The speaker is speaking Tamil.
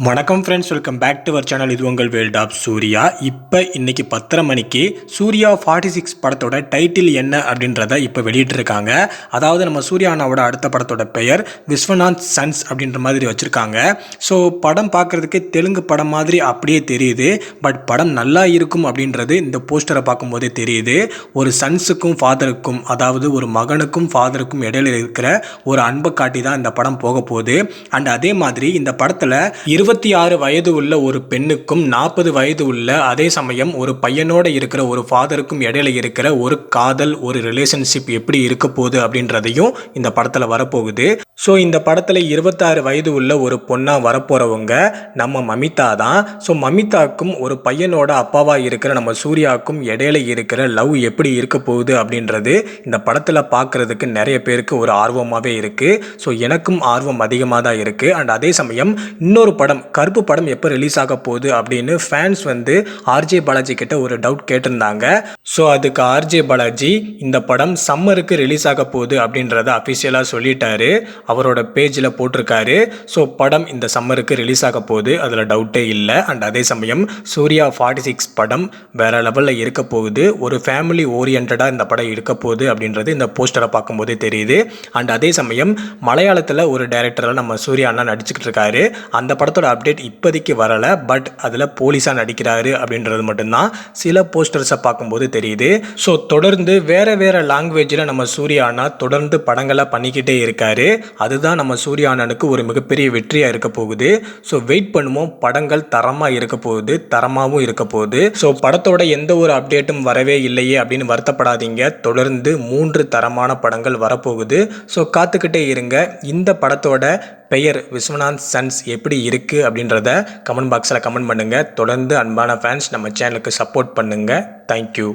வணக்கம் friends, welcome back to our channel. இது உங்கள் வேர்ல்ட் ஆஃப் சூர்யா. இப்போ இன்னைக்கு 10:30 மணிக்கு சூர்யா 46 படத்தோட டைட்டில் என்ன அப்படின்றத இப்போ வெளியிட்டிருக்காங்க. அதாவது நம்ம சூர்யா அண்ணாவோட அடுத்த படத்தோட பெயர் விஸ்வநாத் சன்ஸ் அப்படின்ற மாதிரி வச்சுருக்காங்க. ஸோ படம் பார்க்குறதுக்கு தெலுங்கு படம் மாதிரி அப்படியே தெரியுது. பட் படம் நல்லா இருக்கும் அப்படின்றது இந்த போஸ்டரை பார்க்கும்போதே தெரியுது. ஒரு சன்ஸுக்கும் ஃபாதருக்கும், அதாவது ஒரு மகனுக்கும் ஃபாதருக்கும் இடையில இருக்கிற ஒரு அன்பை காட்டி தான் இந்த படம் போக போகுது. அண்ட் அதே மாதிரி இந்த படத்தில் 26 வயது உள்ள ஒரு பெண்ணுக்கும் 40 வயது உள்ள, அதே சமயம் ஒரு பையனோட இருக்கிற ஒரு ஃபாதருக்கும் இடையில இருக்கிற ஒரு காதல், ஒரு ரிலேஷன்ஷிப் எப்படி இருக்க போகுது அப்படின்றதையும் இந்த படத்தில் வரப்போகுது. ஸோ இந்த படத்தில் 26 வயது உள்ள ஒரு பொண்ணாக வரப்போகிறவங்க நம்ம மமிதா தான். ஸோ மமிதாக்கும் ஒரு பையனோட அப்பாவாக இருக்கிற நம்ம சூர்யாவுக்கும் இடையில இருக்கிற லவ் எப்படி இருக்க போகுது அப்படின்றது இந்த படத்தில் பார்க்குறதுக்கு நிறைய பேருக்கு ஒரு ஆர்வமாகவே இருக்குது. ஸோ எனக்கும் ஆர்வம் அதிகமாக தான் இருக்குது. அண்ட் அதே சமயம் இன்னொரு படம், கருப்பு படம் எப்போ ரிலீஸ் ஆக போகுது அப்படின்னு ஃபேன்ஸ் ஆர்ஜே பாலாஜி கிட்ட ஒரு டவுட் கேட்டிருந்தாங்க. ஸோ அதுக்கு ஆர்ஜே பாலாஜி இந்த படம் சம்மருக்கு ரிலீஸ் ஆக போகுது அப்படின்றத அஃபிஷியலாக சொல்லிட்டாரு, அவரோட பேஜில் போட்டிருக்காரு. ஸோ படம் இந்த சம்மருக்கு ரிலீஸ் ஆக போகுது, அதில் டவுட்டே இல்லை. அண்ட் அதே சமயம் சூர்யா 46 படம் வேற லெவலில் இருக்க போகுது. ஒரு ஃபேமிலி ஓரியன்டாக இந்த படம் இருக்க போகுது அப்படின்றது இந்த போஸ்டரை பார்க்கும்போதே தெரியுது. அண்ட் அதே சமயம் மலையாளத்தில் ஒரு டைரக்டரில் நம்ம சூர்யா அண்ணா நடிச்சுக்கிட்டு இருக்காரு. அந்த படத்தோட அப்டேட் இப்போதைக்கு வரலை. பட் அதில் போலீஸாக நடிக்கிறாரு அப்படின்றது மட்டும்தான் சில போஸ்டர்ஸை பார்க்கும்போது தெரியுது. ஸோ தொடர்ந்து வேறு வேறு லாங்குவேஜில் நம்ம சூர்யா அண்ணா தொடர்ந்து படங்களை பண்ணிக்கிட்டே இருக்காரு. அதுதான் நம்ம சூர்யா அண்ணனுக்கு ஒரு மிகப்பெரிய வெற்றியாக இருக்க போகுது. ஸோ வெயிட் பண்ணுவோம், படங்கள் தரமாக இருக்க போகுது, தரமாகவும் இருக்க போகுது. ஸோ படத்தோட எந்த ஒரு அப்டேட்டும் வரவே இல்லையே அப்படின்னு வருத்தப்படாதீங்க. தொடர்ந்து 3 தரமான படங்கள் வரப்போகுது. ஸோ காத்துக்கிட்டே இருங்க. இந்த படத்தோட பெயர் விஸ்வநாத் சன்ஸ் எப்படி இருக்குது அப்படின்றத கமெண்ட் பாக்ஸில் கமெண்ட் பண்ணுங்கள். தொடர்ந்து அன்பான ஃபேன்ஸ் நம்ம சேனலுக்கு சப்போர்ட் பண்ணுங்கள். தேங்க்யூ.